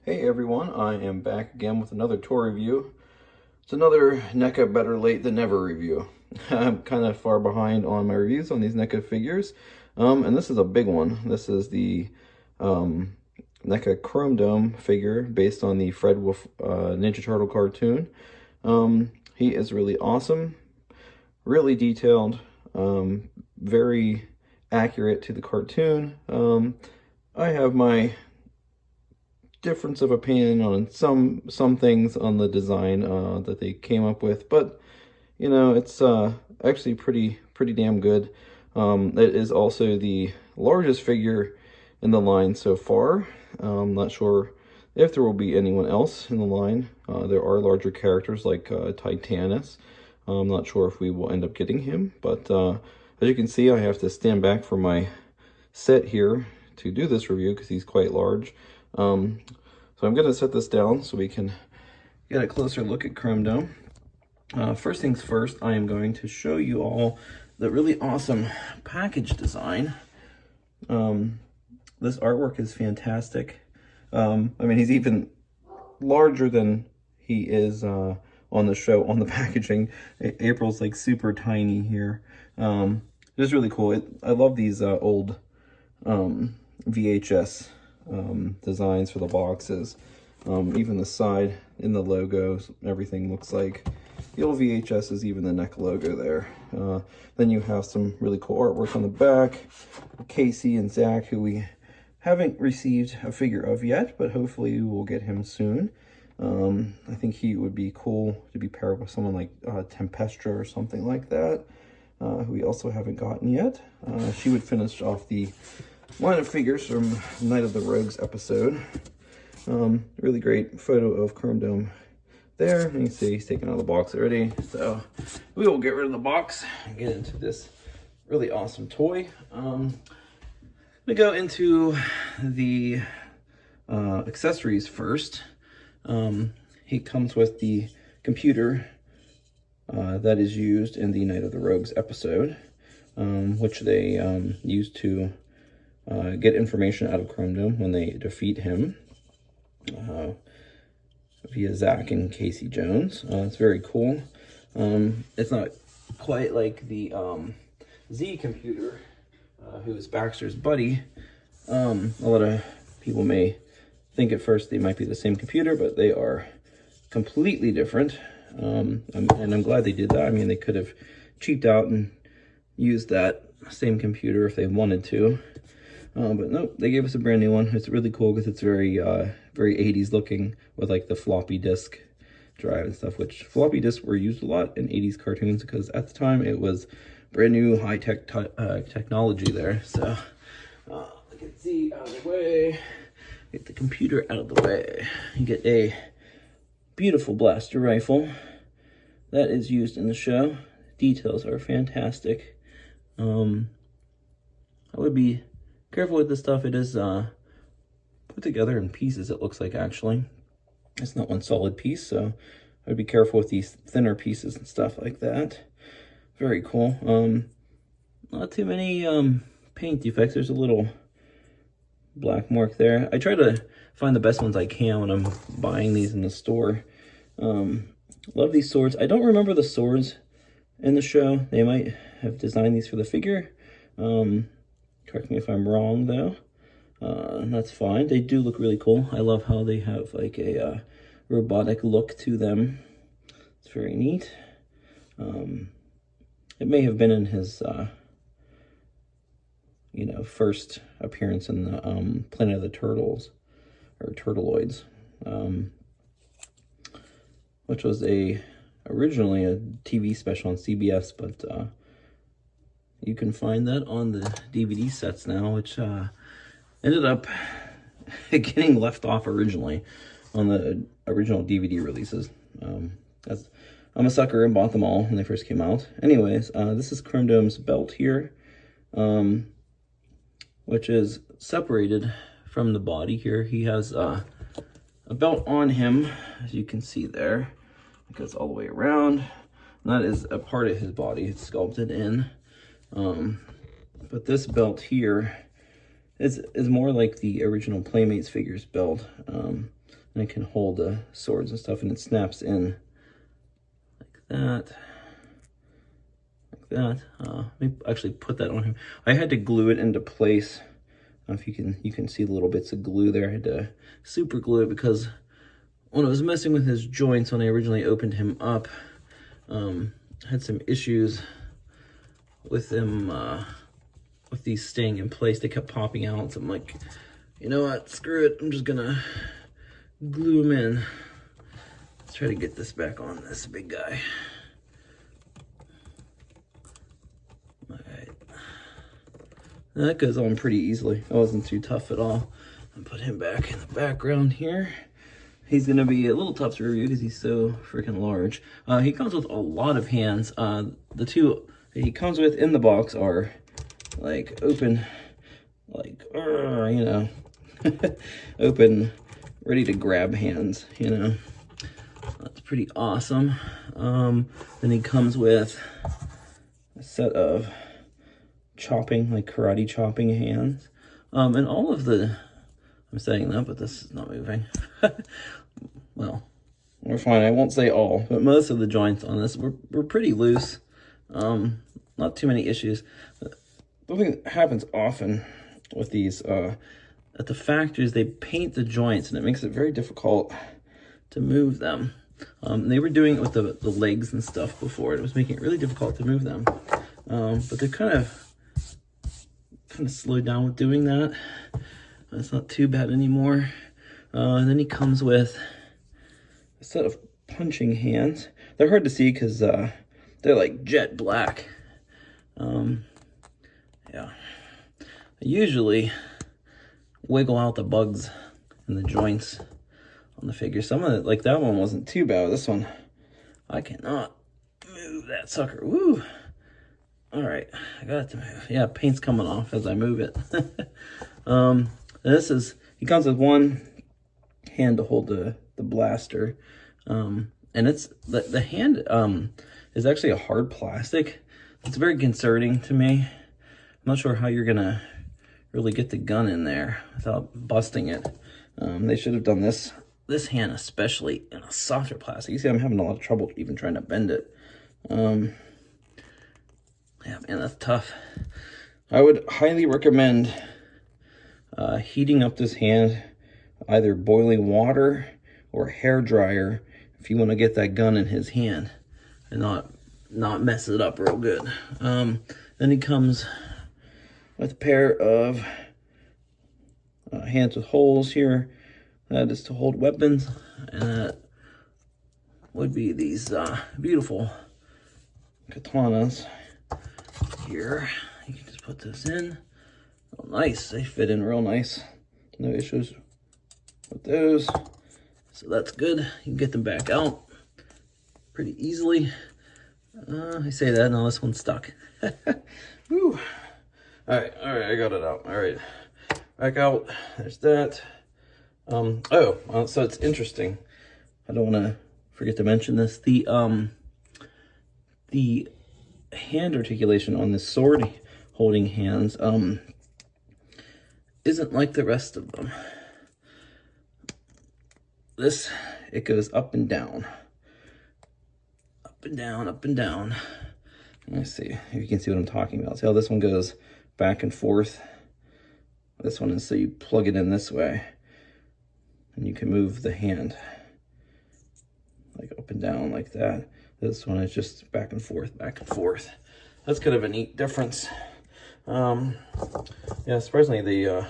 Hey everyone, I am back again with another toy review. It's another Neca Better Late Than Never review. I'm kind of far behind on my reviews on these Neca figures, and this is a big one. This is the Neca Chromedome figure based on the Fred Wolf Ninja Turtle cartoon. He is really awesome, really detailed, very accurate to the cartoon. I have my difference of opinion on some things on the design that they came up with, but you know, it's actually pretty damn good. It is also the largest figure in the line so far. I'm not sure if there will be anyone else in the line. There are larger characters like Titanus. I'm not sure if we will end up getting him, but as you can see, I have to stand back from my set here to do this review because he's quite large. So I'm going to set this down so we can get a closer look at Krondom. First things first, I am going to show you all the really awesome package design. This artwork is fantastic. I mean, he's even larger than he is on the show, on the packaging. April's like super tiny here. It's really cool. I love these old VHS designs for the boxes. Even the side in the logos, everything looks like the old VHSs, even the Neca logo there. Then you have some really cool artwork on the back. Casey and Zach, who we haven't received a figure of yet, but hopefully we will get him soon. I think he would be cool to be paired with someone like Tempestra or something like that, who we also haven't gotten yet. She would finish off the line of figures from Night of the Rogues episode. Really great photo of Krondom there. You can see he's taken out of the box already. So we will get rid of the box and get into this really awesome toy. We go into the accessories first. He comes with the computer that is used in the Night of the Rogues episode, which they use to get information out of Krondom when they defeat him via Zach and Casey Jones. It's very cool. It's not quite like the Z computer, who is Baxter's buddy. A lot of people may think at first they might be the same computer, but they are completely different. And I'm glad they did that. I mean, they could have cheaped out and used that same computer if they wanted to. But nope, they gave us a brand new one. It's really cool because it's very 80s looking with like the floppy disk drive and stuff, which floppy disks were used a lot in 80s cartoons because at the time it was brand new high-tech technology there. So get Z out of the way, get the computer out of the way. You get a beautiful blaster rifle that is used in the show. Details are fantastic. I would be careful with this stuff. It is put together in pieces, it looks like, actually. It's not one solid piece, so I'd be careful with these thinner pieces and stuff like that. Very cool. Not too many paint defects. There's a little black mark there. I try to find the best ones I can when I'm buying these in the store. Love these swords. I don't remember the swords in the show. They might have designed these for the figure. Correct me if I'm wrong, though. That's fine. They do look really cool. I love how they have like a robotic look to them. It's very neat. It may have been in his, you know, first appearance in the Planet of the Turtles, or Turtleoids, which was originally a TV special on CBS, but you can find that on the DVD sets now, which ended up getting left off originally on the original DVD releases. I'm a sucker and bought them all when they first came out. Anyways, this is Krondom's belt here, which is separated from the body here. He has a belt on him, as you can see there. It goes all the way around. And that is a part of his body. It's sculpted in. But this belt here is more like the original Playmates figures build. And it can hold the swords and stuff, and it snaps in like that. Like that. Let me actually put that on him. I had to glue it into place. I don't know if you can see the little bits of glue there. I had to super glue it because when I was messing with his joints when I originally opened him up, I had some issues with them, with these staying in place. They kept popping out, so I'm like, you know what, screw it, I'm just gonna glue them in. Let's try to get this back on this big guy. All right, that goes on pretty easily. That wasn't too tough at all. I'll put him back in the background here. He's gonna be a little tough to review because he's so freaking large. He comes with a lot of hands. The two that he comes with in the box are like open, like, you know, open, ready to grab hands, you know. That's pretty awesome. Then he comes with a set of chopping, like karate chopping hands. And all of the, I'm saying that, but this is not moving. Well, we're fine. I won't say all, but most of the joints on this were pretty loose. Not too many issues. The thing that happens often with these, at the factories, they paint the joints, and it makes it very difficult to move them. They were doing it with the legs and stuff before. It was making it really difficult to move them. But they're kind of slowed down with doing that. It's not too bad anymore. And then he comes with a set of punching hands. They're hard to see because they're like jet black. Yeah. I usually wiggle out the bugs in the joints on the figure. Some of it, like that one wasn't too bad. This one, I cannot move that sucker. Woo! All right, I got it to move. Yeah, paint's coming off as I move it. This is, he comes with one hand to hold the blaster. And it's, the hand is actually a hard plastic. It's very concerning to me. I'm not sure how you're gonna really get the gun in there without busting it. They should have done this hand especially in a softer plastic. You see, I'm having a lot of trouble even trying to bend it. Yeah, man, that's tough. I would highly recommend heating up this hand, either boiling water or hair dryer, if you want to get that gun in his hand and not mess it up real good. Then he comes with a pair of hands with holes here. That is to hold weapons, and that would be these beautiful katanas here. You can just put this in. Oh, nice. They fit in real nice. No issues with those. So that's good. You can get them back out pretty easily. I say that, now this one's stuck. Woo. All right, I got it out. All right, back out. There's that. So it's interesting. I don't want to forget to mention this. The hand articulation on the sword holding hands isn't like the rest of them. This, it goes up and down. Up and down, up and down. Let me see if you can see what I'm talking about. See how this one goes back and forth? This one is so you plug it in this way, and you can move the hand like up and down like that. This one is just back and forth, back and forth. That's kind of a neat difference. Yeah, surprisingly, the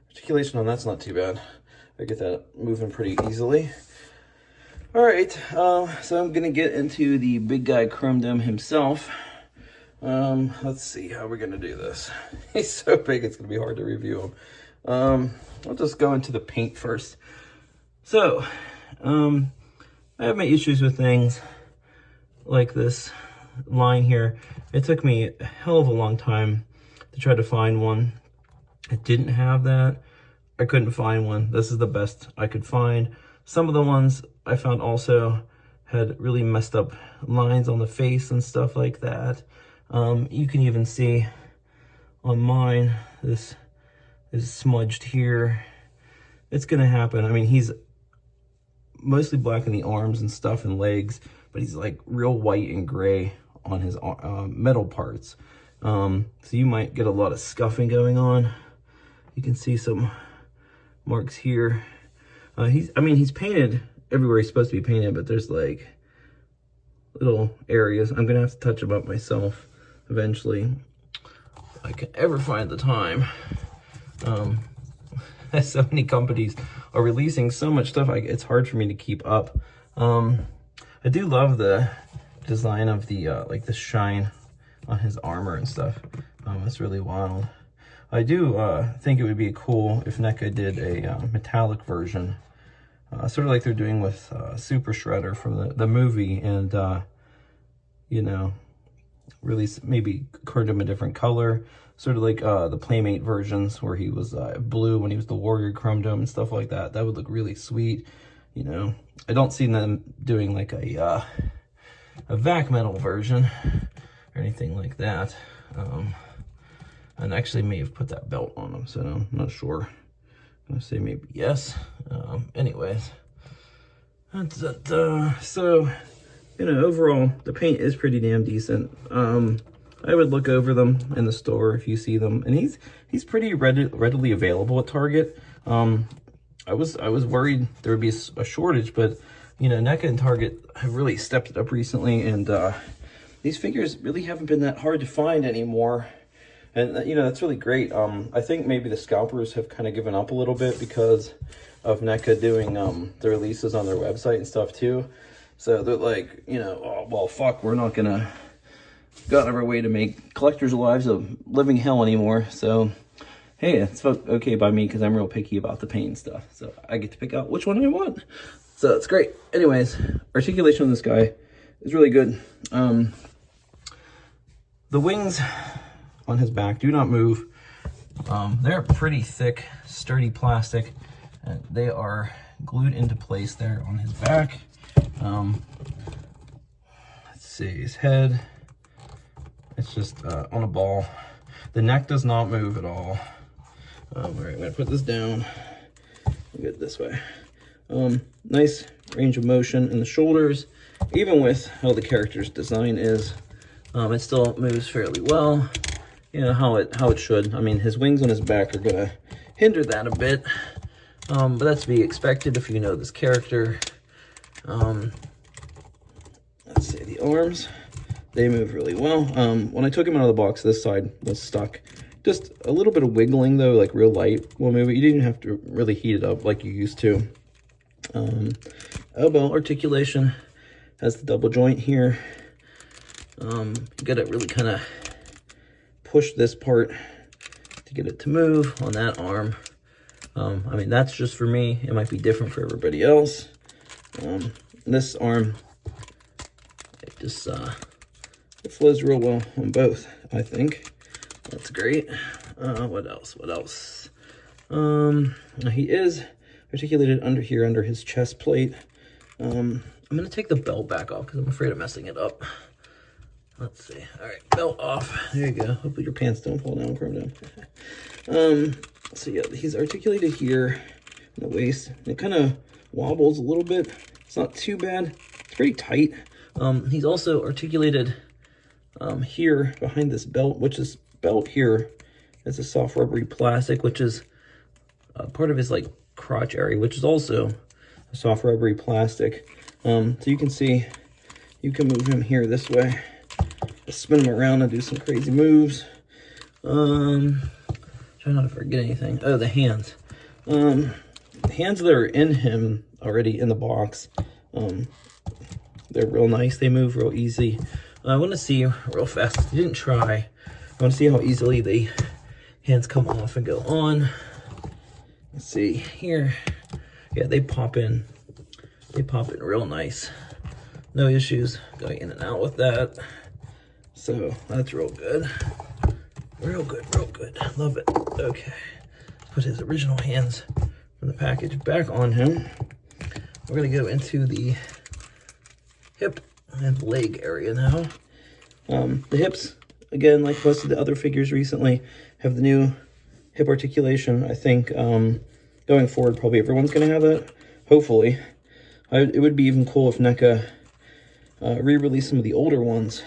articulation on that's not too bad. I get that moving pretty easily. All right, so I'm gonna get into the big guy Krondom himself. Let's see how we're gonna do this. He's so big, it's gonna be hard to review him. I'll just go into the paint first. So, I have my issues with things like this line here. It took me a hell of a long time to try to find one. I didn't have that. I couldn't find one. This is the best I could find. Some of the ones I found also had really messed up lines on the face and stuff like that. You can even see on mine, this is smudged here. It's gonna happen. I mean, he's mostly black in the arms and stuff and legs, but he's like real white and gray on his metal parts. So you might get a lot of scuffing going on. You can see some marks here. He's painted everywhere he's supposed to be painted, but there's like little areas. I'm gonna have to touch them up myself eventually, if I can ever find the time. So many companies are releasing so much stuff, it's hard for me to keep up. I do love the design of the like the shine on his armor and stuff. It's really wild. I do think it would be cool if Neca did a metallic version, sort of like they're doing with Super Shredder from the movie, and you know, release maybe Krondom a different color, sort of like the Playmate versions where he was blue when he was the Warrior Chromedome and stuff like that. That would look really sweet. You know, I don't see them doing like a vac metal version or anything like that. And actually may have put that belt on him, so I'm not sure. I'm gonna say maybe yes. Anyways, so, you know, overall, the paint is pretty damn decent. I would look over them in the store if you see them, and he's pretty readily available at Target. I was worried there would be a shortage, but you know, Neca and Target have really stepped it up recently, and these figures really haven't been that hard to find anymore. And you know, that's really great. I think maybe the scalpers have kind of given up a little bit because of Neca doing the releases on their website and stuff too. So they're like, you know, oh, well, fuck, we're not gonna go out of our way to make collectors' lives a living hell anymore. So hey, it's okay by me because I'm real picky about the paint and stuff. So I get to pick out which one I want. So it's great. Anyways, articulation on this guy is really good. The wings on his back do not move. They're pretty thick, sturdy plastic, and they are glued into place there on his back. Let's see, his head, it's just on a ball. The neck does not move at all. All right, I'm gonna put this down. We'll get it this way. Nice range of motion in the shoulders. Even with how the character's design is, it still moves fairly well. You know, how it should. I mean, his wings on his back are gonna hinder that a bit, but that's to be expected if you know this character. Let's see, the arms, they move really well. When I took him out of the box, this side was stuck. Just a little bit of wiggling though, like real light will move it. You didn't have to really heat it up like you used to. Elbow articulation has the double joint here. You gotta really kind of push this part to get it to move on that arm. I mean, that's just for me. It might be different for everybody else. This arm, it just it flows real well on both, I think. That's great. What else? He is articulated under here, under his chest plate. I'm gonna take the belt back off because I'm afraid of messing it up. Let's see. All right, belt off. There you go. Hopefully your pants don't fall down, Krondom. So yeah, he's articulated here in the waist. It kind of wobbles a little bit. It's not too bad. It's pretty tight. He's also articulated here behind this belt, which is belt here. It's a soft rubbery plastic, which is part of his like crotch area, which is also a soft rubbery plastic. So you can see, you can move him here this way. Just spin him around and do some crazy moves. Try not to forget anything. Oh, the hands. The hands that are in him already in the box, they're real nice. They move real easy. I want to see real fast. I didn't try. I want to see how easily the hands come off and go on. Let's see here. Yeah, they pop in. They pop in real nice. No issues going in and out with that. So that's real good. Real good, real good. Love it. Okay. Let's put his original hands from the package back on him. We're going to go into the hip and leg area now. The hips, again, like most of the other figures recently, have the new hip articulation. I think going forward, probably everyone's going to have that, hopefully. It would be even cool if Neca re-released some of the older ones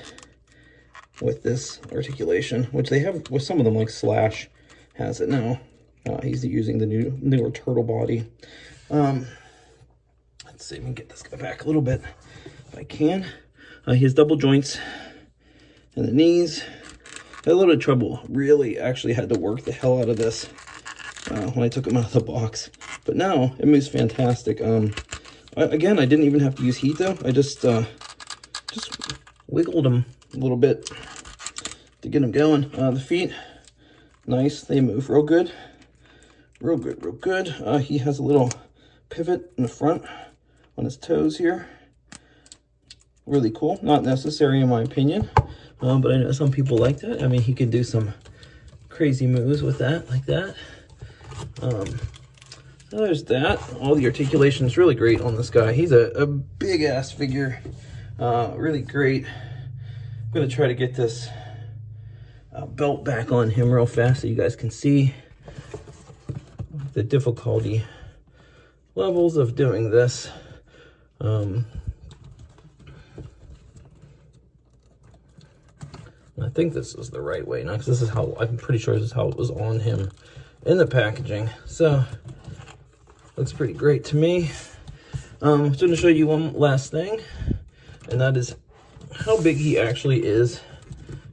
with this articulation, which they have with some of them, like Slash has it now. He's using the newer turtle body. Let's see, let me get this guy back a little bit if I can. He has double joints in the knees. I had a little trouble. Really actually had to work the hell out of this when I took him out of the box. But now it moves fantastic. Again, I didn't even have to use heat though. I just wiggled him a little bit to get him going. The feet, nice. They move real good. Real good, real good. He has a little pivot in the front on his toes here. Really cool. Not necessary in my opinion, but I know some people like that. I mean, he can do some crazy moves with that, like that. So there's that. All the articulation is really great on this guy. He's a big ass figure. Really great. I'm gonna try to get this belt back on him real fast so you guys can see the difficulty levels of doing this. I think this is the right way now, because this is how, I'm pretty sure this is how it was on him in the packaging. So, looks pretty great to me. I'm going to show you one last thing, and that is how big he actually is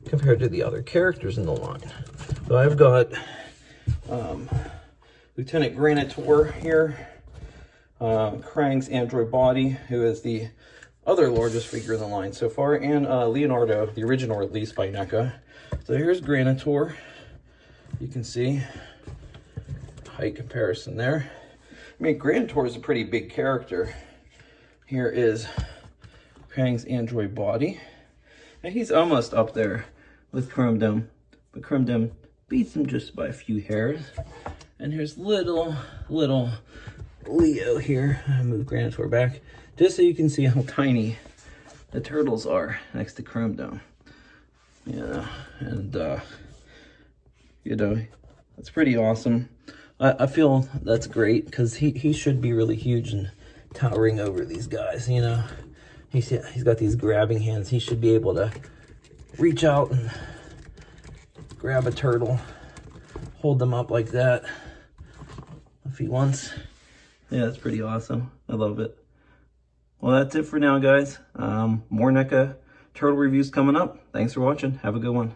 compared to the other characters in the line. So I've got Lieutenant Granitor here, Krang's android body, who is the other largest figure in the line so far, and Leonardo, the original release by Neca. So here's Granitor. You can see height comparison there. I mean, Granitor is a pretty big character. Here is Krang's android body, and he's almost up there with Chromedome, but Chromedome beats him just by a few hairs. And here's little Leo here. I move Granitor back just so you can see how tiny the turtles are next to Chromedome. Yeah, and you know, that's pretty awesome. I feel that's great because he should be really huge and towering over these guys. You know, he's got these grabbing hands. He should be able to reach out and grab a turtle, hold them up like that if he wants. Yeah, that's pretty awesome. I love it. Well, that's it for now, guys. More Neca turtle reviews coming up. Thanks for watching. Have a good one.